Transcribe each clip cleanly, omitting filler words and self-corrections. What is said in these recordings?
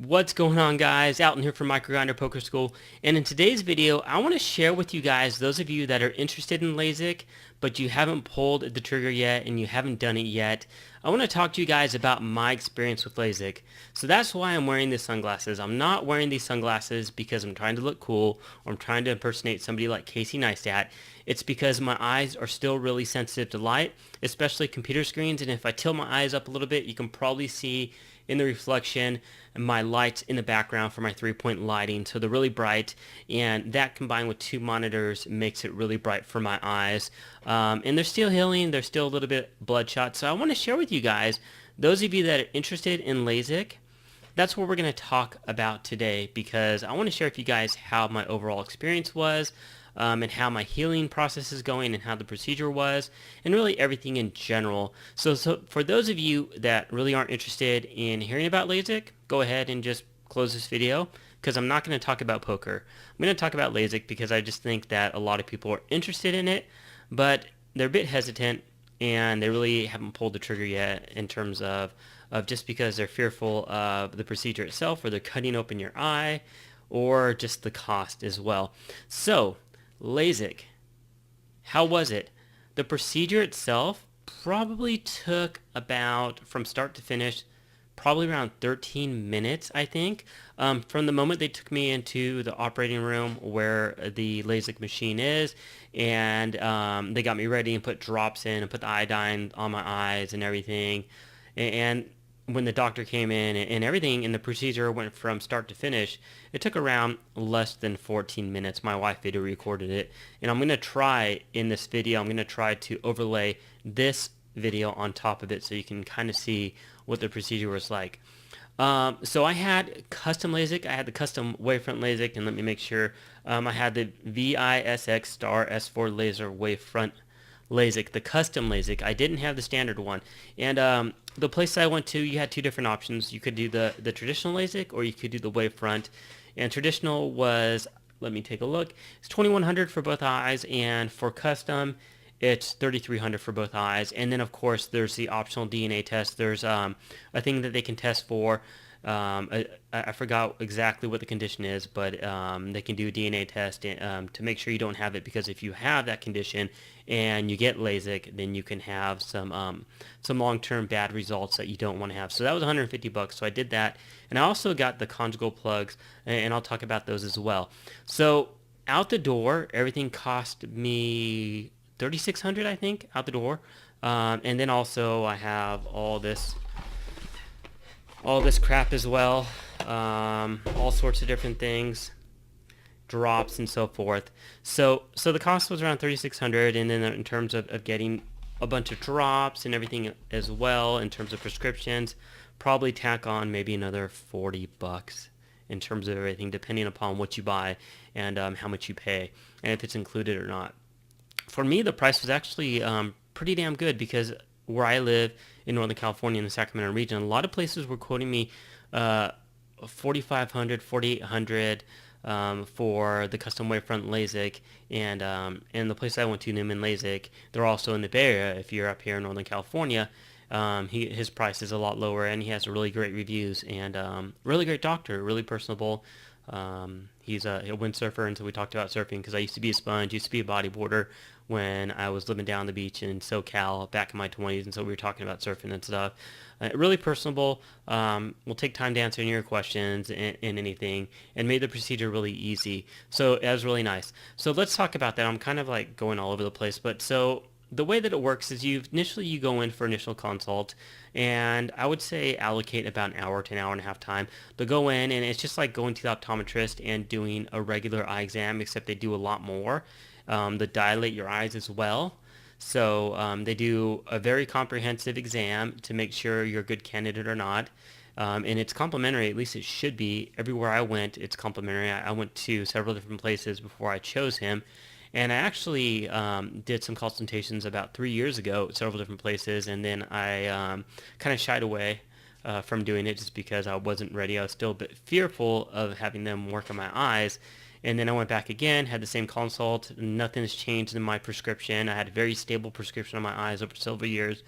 What's going on, guys? Out in here from MicroGrinder Poker School, and in today's video I want to share with you guys, those of you that are interested in LASIK but you haven't pulled the trigger yet and you haven't done it yet. I want to talk to you guys about my experience with LASIK. So that's why I'm wearing these sunglasses. I'm not wearing these sunglasses because I'm trying to look cool or I'm trying to impersonate somebody like Casey Neistat. It's because my eyes are still really sensitive to light, especially computer screens, and if I tilt my eyes up a little bit, you can probably see in the reflection my lights in the background for my 3-point lighting, so they're really bright, and that combined with two monitors makes it really bright for my eyes. And they're still healing, they're still a little bit bloodshot, so I want to share with you guys, those of you that are interested in LASIK, that's what we're going to talk about today, because I want to share with you guys how my overall experience was, and how my healing process is going and how the procedure was, and really everything in general. So for those of you that really aren't interested in hearing about LASIK, go ahead and just close this video, because I'm not going to talk about poker. I'm going to talk about LASIK because I just think that a lot of people are interested in it, but they're a bit hesitant and they really haven't pulled the trigger yet in terms of just because they're fearful of the procedure itself, or they're cutting open your eye, or just the cost as well. So LASIK, how was it? The procedure itself probably took about, from start to finish, probably around 13 minutes, I think. From the moment they took me into the operating room where the LASIK machine is, and they got me ready and put drops in and put the iodine on my eyes and everything. And when the doctor came in and everything, and the procedure went from start to finish, it took around less than 14 minutes. My wife video recorded it, and I'm going to try in this video, I'm going to try to overlay this video on top of it so you can kind of see what the procedure was like. So I had custom LASIK. I had the custom wavefront LASIK, and let me make sure. I had the VISX Star S4 laser wavefront LASIK, the custom LASIK. I didn't have the standard one. And the place I went to, you had two different options. You could do the traditional LASIK, or you could do the wavefront. And traditional was, let me take a look, it's $2,100 for both eyes, and for custom, it's $3,300 for both eyes. And then of course there's the optional DNA test. There's a thing that they can test for. I forgot exactly what the condition is, but they can do a DNA test to make sure you don't have it, because if you have that condition and you get LASIK, then you can have some long-term bad results that you don't want to have. So that was $150, so I did that. And I also got the conjugal plugs, and I'll talk about those as well. So out the door, everything cost me $3,600, I think, out the door. And then also I have all this crap as well, all sorts of different things, drops and so forth. So the cost was around $3,600, and then in terms of getting a bunch of drops and everything as well, in terms of prescriptions, probably tack on maybe another $40 in terms of everything, depending upon what you buy and how much you pay, and if it's included or not. For me, the price was actually pretty damn good, because where I live in Northern California in the Sacramento region, a lot of places were quoting me $4,500, $4,800 for the custom wavefront LASIK, and the place I went to, Newman LASIK, they're also in the Bay Area. If you're up here in Northern California, his price is a lot lower, and he has really great reviews, and really great doctor, really personable. He's a windsurfer, and so we talked about surfing, because I used to be a sponge, used to be a bodyboarder when I was living down the beach in SoCal back in my 20s, and so we were talking about surfing and stuff. Really personable, will take time to answer any of your questions and anything, and made the procedure really easy. So it was really nice. So let's talk about that. I'm kind of like going all over the place, but so the way that it works is you go in for initial consult, and I would say allocate about an hour to an hour and a half time to go in, and it's just like going to the optometrist and doing a regular eye exam, except they do a lot more. They dilate your eyes as well. So they do a very comprehensive exam to make sure you're a good candidate or not. And it's complimentary, at least it should be. Everywhere I went, it's complimentary. I went to several different places before I chose him. And I actually did some consultations about 3 years ago at several different places, and then I kind of shied away from doing it just because I wasn't ready. I was still a bit fearful of having them work on my eyes. And then I went back again, had the same consult. Nothing's changed in my prescription. I had a very stable prescription on my eyes over several years,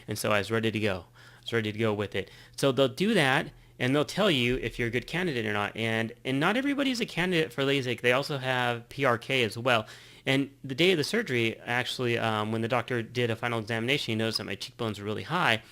and so I was ready to go. I was ready to go with it. So they'll do that, and they'll tell you if you're a good candidate or not. And not everybody's a candidate for LASIK. They also have PRK as well. And the day of the surgery, actually, when the doctor did a final examination, he noticed that my cheekbones were really high.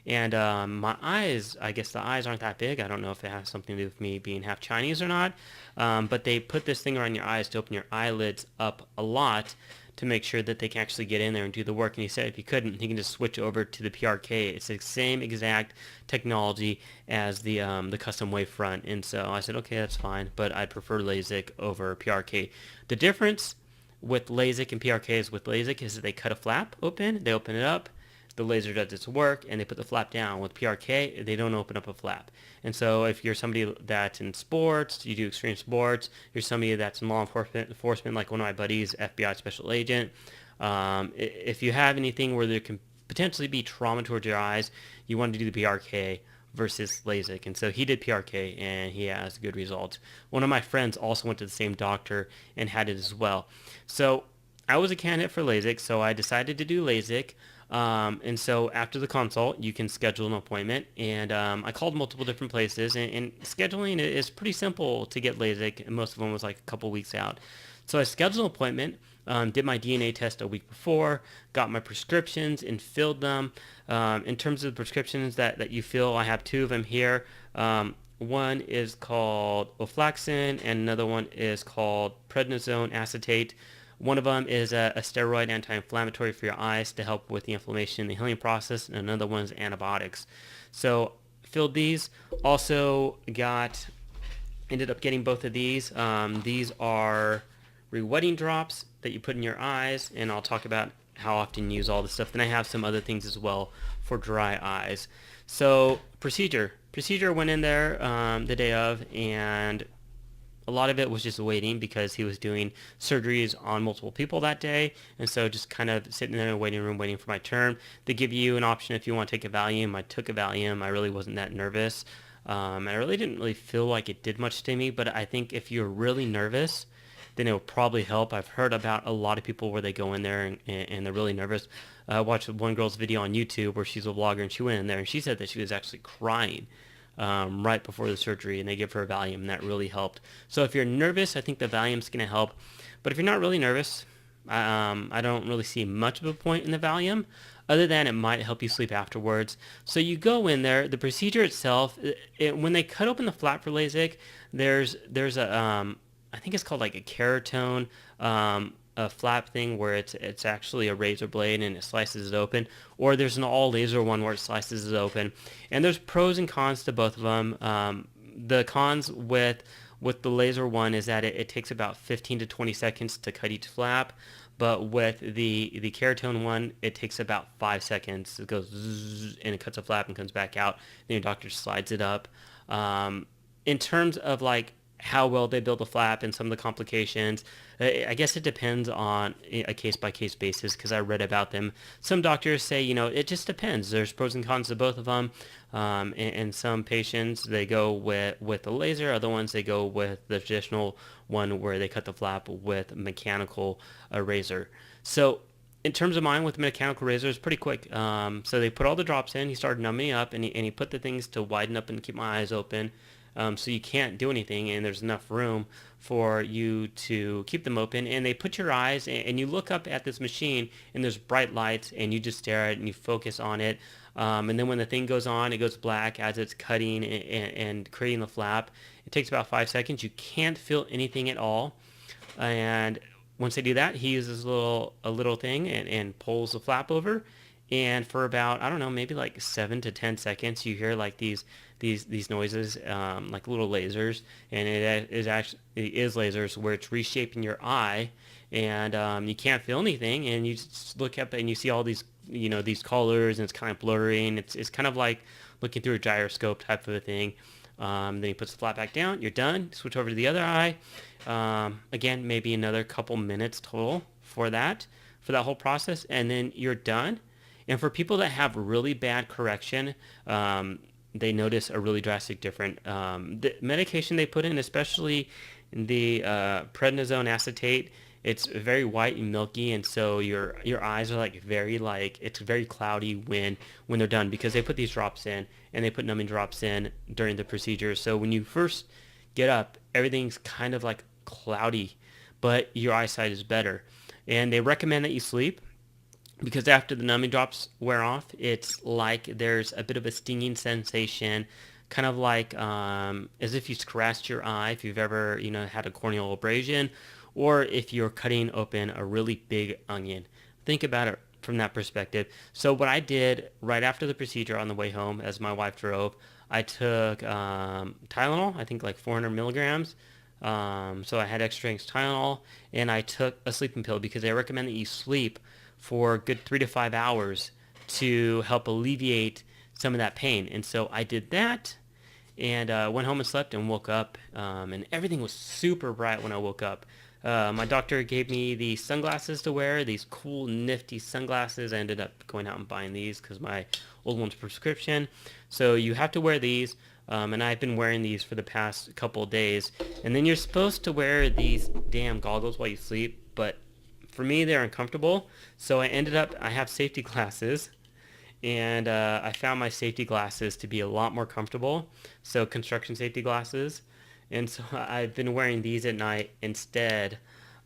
And my eyes, I guess the eyes aren't that big. I don't know if it has something to do with me being half Chinese or not. But they put this thing around your eyes to open your eyelids up a lot to make sure that they can actually get in there and do the work. And he said if he couldn't, he can just switch over to the PRK. It's the same exact technology as the custom wavefront. And so I said, okay, that's fine, but I'd prefer LASIK over PRK. The difference with LASIK and PRK is with LASIK is that they cut a flap open, they open it up, the laser does its work, and they put the flap down. With PRK, they don't open up a flap. And so if you're somebody that's in sports, you do extreme sports, you're somebody that's in law enforcement like one of my buddies, FBI special agent, if you have anything where there can potentially be trauma towards your eyes, you want to do the PRK versus LASIK. And so he did PRK, and he has good results. One of my friends also went to the same doctor and had it as well. So I was a candidate for LASIK, so I decided to do LASIK. And so after the consult, you can schedule an appointment. And I called multiple different places, and scheduling is pretty simple to get LASIK. And most of them was like a couple weeks out. So I scheduled an appointment, did my DNA test a week before, got my prescriptions and filled them. In terms of the prescriptions that you fill, I have two of them here. One is called Ofloxacin, and another one is called prednisone acetate. One of them is a steroid anti-inflammatory for your eyes to help with the inflammation and the healing process, and another one is antibiotics. So filled these. Also ended up getting both of these. These are rewetting drops that you put in your eyes, and I'll talk about how often you use all this stuff. Then I have some other things as well for dry eyes. So procedure went in there the day of, and a lot of it was just waiting because he was doing surgeries on multiple people that day. And so just kind of sitting there in the waiting room waiting for my turn. They give you an option if you want to take a Valium. I took a Valium. I really wasn't that nervous. And I really didn't really feel like it did much to me. But I think if you're really nervous, then it will probably help. I've heard about a lot of people where they go in there and they're really nervous. I watched one girl's video on YouTube where she's a vlogger, and she went in there and she said that she was actually crying right before the surgery, and they give her a Valium, and that really helped. So if you're nervous, I think the Valium's going to help. But if you're not really nervous, I don't really see much of a point in the Valium, other than it might help you sleep afterwards. So you go in there. The procedure itself, when they cut open the flap for LASIK, there's a I think it's called like a keratone a flap thing where it's actually a razor blade and it slices it open, or there's an all laser one where it slices it open. And there's pros and cons to both of them. The cons with the laser one is that it takes about 15 to 20 seconds to cut each flap, but with the keratone one, it takes about 5 seconds. It goes zzz, and it cuts a flap and comes back out. Then your doctor slides it up. In terms of like how well they build a flap and some of the complications, I guess it depends on a case-by-case basis, because I read about them. Some doctors say, it just depends. There's pros and cons to both of them. And some patients, they go with the laser. Other ones, they go with the traditional one where they cut the flap with mechanical razor. So in terms of mine with the mechanical razor, it's pretty quick. So they put all the drops in. He started numbing up, and he put the things to widen up and keep my eyes open. So you can't do anything, and there's enough room for you to keep them open. And they put your eyes, and you look up at this machine, and there's bright lights, and you just stare at it, and you focus on it. And then when the thing goes on, it goes black as it's cutting and creating the flap. It takes about 5 seconds. You can't feel anything at all. And once they do that, he uses a little thing and pulls the flap over. And for about, I don't know, maybe like 7 to 10 seconds, you hear like these noises, like little lasers, and it is lasers where it's reshaping your eye, and you can't feel anything, and you just look up and you see all these, these colors, and it's kind of blurry, and it's kind of like looking through a gyroscope type of a thing. Then he puts the flap back down. You're done. Switch over to the other eye. Again, maybe another couple minutes total for that whole process, and then you're done. And for people that have really bad correction, they notice a really drastic difference. The medication they put in, especially the prednisone acetate, it's very white and milky, and so your eyes are like very like it's very cloudy when they're done because they put these drops in and they put numbing drops in during the procedure. So when you first get up, everything's kind of like cloudy, but your eyesight is better. And they recommend that you sleep because after the numbing drops wear off, it's like there's a bit of a stinging sensation, kind of like as if you scratched your eye if you've ever had a corneal abrasion, or if you're cutting open a really big onion. Think about it from that perspective. So what I did right after the procedure on the way home, as my wife drove, I took Tylenol, I think like 400 milligrams. So I had extra strength Tylenol, and I took a sleeping pill because they recommend that you sleep for a good 3 to 5 hours to help alleviate some of that pain. And so I did that, and went home and slept and woke up, and everything was super bright when I woke up. My doctor gave me these sunglasses to wear, these cool, nifty sunglasses. I ended up going out and buying these because my old one's prescription. So you have to wear these, and I've been wearing these for the past couple of days. And then you're supposed to wear these damn goggles while you sleep, but for me, they're uncomfortable. So I have safety glasses, and I found my safety glasses to be a lot more comfortable. So construction safety glasses. And so I've been wearing these at night instead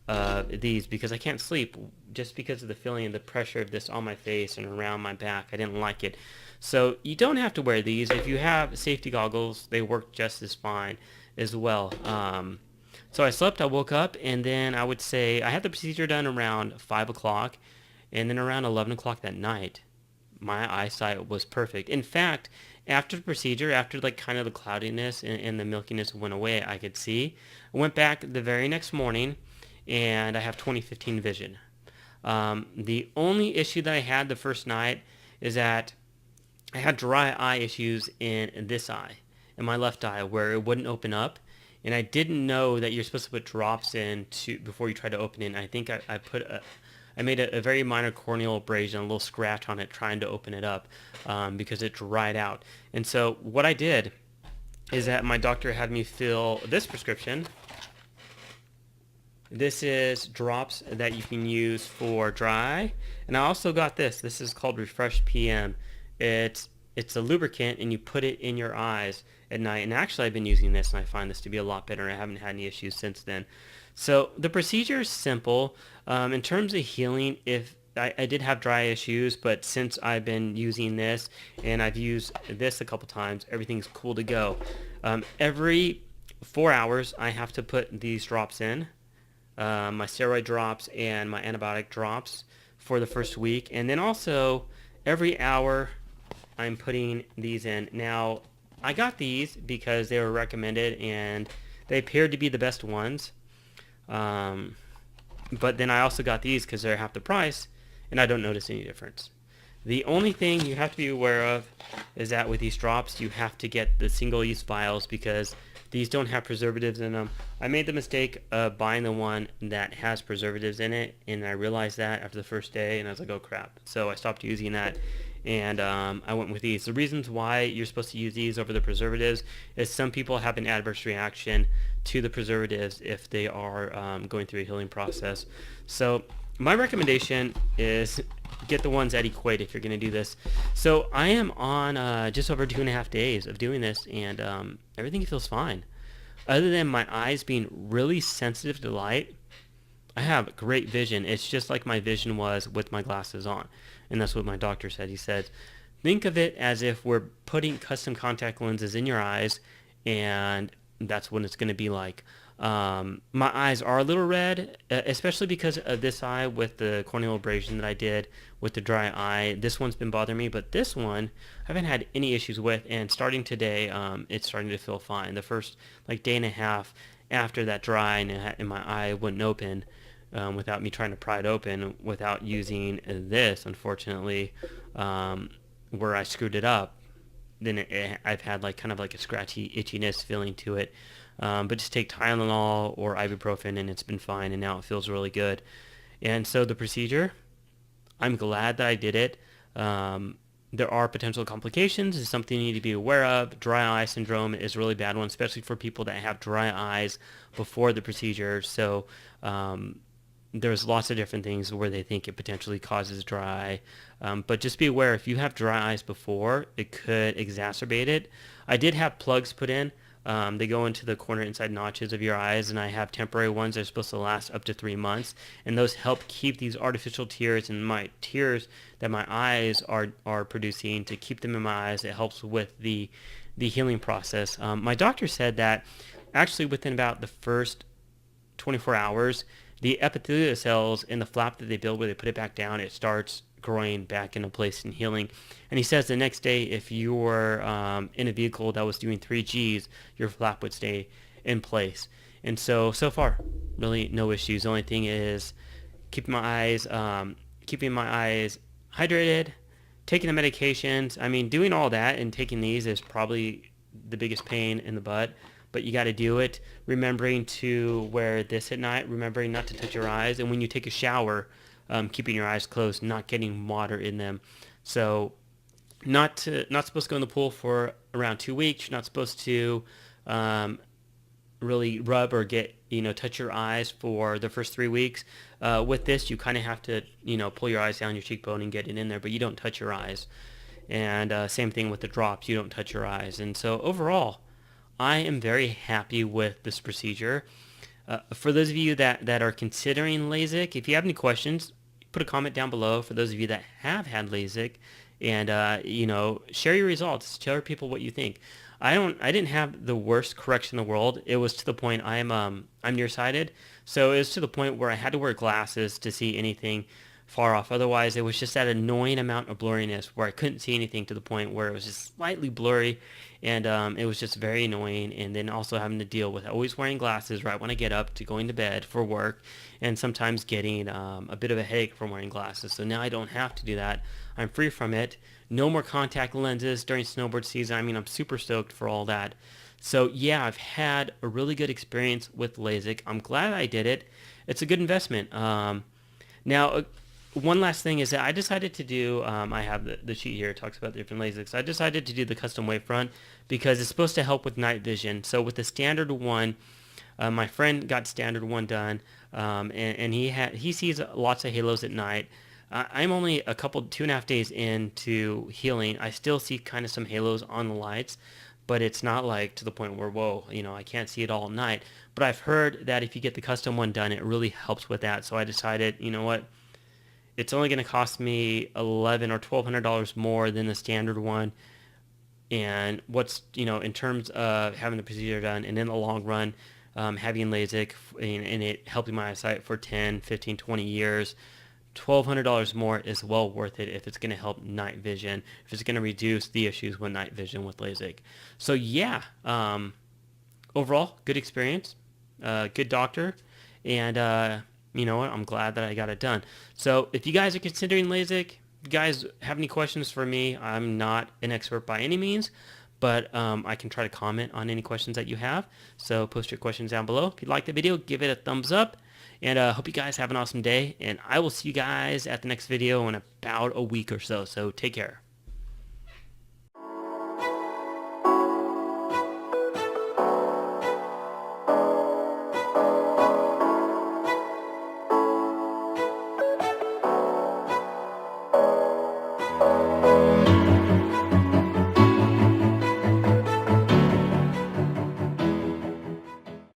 of these because I can't sleep just because of the feeling and the pressure of this on my face and around my back. I didn't like it. So you don't have to wear these. If you have safety goggles, they work just as fine as well. So I slept, I woke up, and then I would say I had the procedure done around 5 o'clock, and then around 11 o'clock that night, my eyesight was perfect. In fact, after the procedure, after like kind of the cloudiness and the milkiness went away, I could see. I went back the very next morning, and I have 20/15 vision. The only issue that I had the first night is that I had dry eye issues in this eye, in my left eye, where it wouldn't open up. And I didn't know that you're supposed to put drops in before you try to open it. And I think I made a very minor corneal abrasion, a little scratch on it trying to open it up because it dried out. And so what I did is that my doctor had me fill this prescription. This is drops that you can use for dry. And I also got this. This is called Refresh PM. It's a lubricant, and you put it in your eyes at night. And actually, I've been using this, and I find this to be a lot better. I haven't had any issues since then. So the procedure is simple. In terms of healing, if I did have dry issues, but since I've been using this, and I've used this a couple times, everything's cool to go. Every 4 hours, I have to put these drops in, my steroid drops and my antibiotic drops for the first week. And then also, every hour, I'm putting these in. Now, I got these because they were recommended, and they appeared to be the best ones. But then I also got these because they're half the price, and I don't notice any difference. The only thing you have to be aware of is that with these drops, you have to get the single-use vials because these don't have preservatives in them. I made the mistake of buying the one that has preservatives in it, and I realized that after the first day, and I was like, oh crap. So I stopped using that, and I went with these. The reasons why you're supposed to use these over the preservatives is some people have an adverse reaction to the preservatives if they are going through a healing process. So my recommendation is get the ones that equate if you're going to do this. So I am on just over 2.5 days of doing this, and everything feels fine. Other than my eyes being really sensitive to light, I have great vision. It's just like my vision was with my glasses on. And that's what my doctor said. He said, think of it as if we're putting custom contact lenses in your eyes, and that's what it's going to be like. My eyes are a little red, especially because of this eye with the corneal abrasion that I did with the dry eye. This one's been bothering me, but this one I haven't had any issues with, and starting today, it's starting to feel fine. The first like day and a half after that dry and my eye wouldn't open, without me trying to pry it open, without using this, unfortunately, where I screwed it up, then I've had like kind of like a scratchy itchiness feeling to it. But just take Tylenol or ibuprofen, and it's been fine, and now it feels really good. And so the procedure, I'm glad that I did it. There are potential complications. It's something you need to be aware of. Dry eye syndrome is a really bad one, especially for people that have dry eyes before the procedure. So there's lots of different things where they think it potentially causes dry. But just be aware, if you have dry eyes before, it could exacerbate it. I did have plugs put in. They go into the corner inside notches of your eyes, and I have temporary ones that are supposed to last up to 3 months, and those help keep these artificial tears and my tears that my eyes are producing, to keep them in my eyes. It helps with the healing process. My doctor said that actually within about the first 24 hours, the epithelial cells in the flap that they build where they put it back down, it starts growing back into place and healing. And he says the next day, if you were in a vehicle that was doing 3Gs, your flap would stay in place. And so far, really no issues. The only thing is keeping my eyes hydrated, taking the medications. I mean, doing all that and taking these is probably the biggest pain in the butt, but you got to do it. Remembering to wear this at night, remembering not to touch your eyes, and when you take a shower, keeping your eyes closed, not getting water in them. So not supposed to go in the pool for around 2 weeks. You're not supposed to really rub or touch your eyes for the first 3 weeks. With this, you kind of have to pull your eyes down your cheekbone and get it in there, but you don't touch your eyes. And same thing with the drops, you don't touch your eyes. And so overall, I am very happy with this procedure. For those of you that are considering LASIK, if you have any questions, put a comment down below. For those of you that have had LASIK, and share your results. Tell people what you think. I didn't have the worst correction in the world. It was to the point I'm nearsighted, so it was to the point where I had to wear glasses to see anything far off. Otherwise, it was just that annoying amount of blurriness where I couldn't see anything, to the point where it was just slightly blurry, and it was just very annoying. And then also having to deal with always wearing glasses right when I get up to going to bed for work, and sometimes getting a bit of a headache from wearing glasses. So now I don't have to do that. I'm free from it. No more contact lenses during snowboard season. I mean, I'm super stoked for all that. So yeah, I've had a really good experience with LASIK. I'm glad I did it. It's a good investment. Now, one last thing is that I decided to do, I have the sheet here, it talks about the different LASIKs. I decided to do the custom wavefront because it's supposed to help with night vision. So with the standard one, my friend got standard one done, and he sees lots of halos at night. I'm only 2.5 days into healing. I still see kind of some halos on the lights, but it's not like to the point where, whoa, I can't see it all at night. But I've heard that if you get the custom one done, it really helps with that. So I decided, you know what, it's only going to cost me $1,100 or $1,200 more than the standard one. And what's, in terms of having the procedure done, and in the long run, having LASIK and it helping my eyesight for 10, 15, 20 years, $1,200 more is well worth it if it's going to help night vision, if it's going to reduce the issues with night vision with LASIK. So yeah, overall, good experience, good doctor, and you know what, I'm glad that I got it done. So if you guys are considering LASIK, you guys have any questions for me, I'm not an expert by any means, but I can try to comment on any questions that you have. So post your questions down below. If you like the video, give it a thumbs up. And hope you guys have an awesome day. And I will see you guys at the next video in about a week or so. So take care.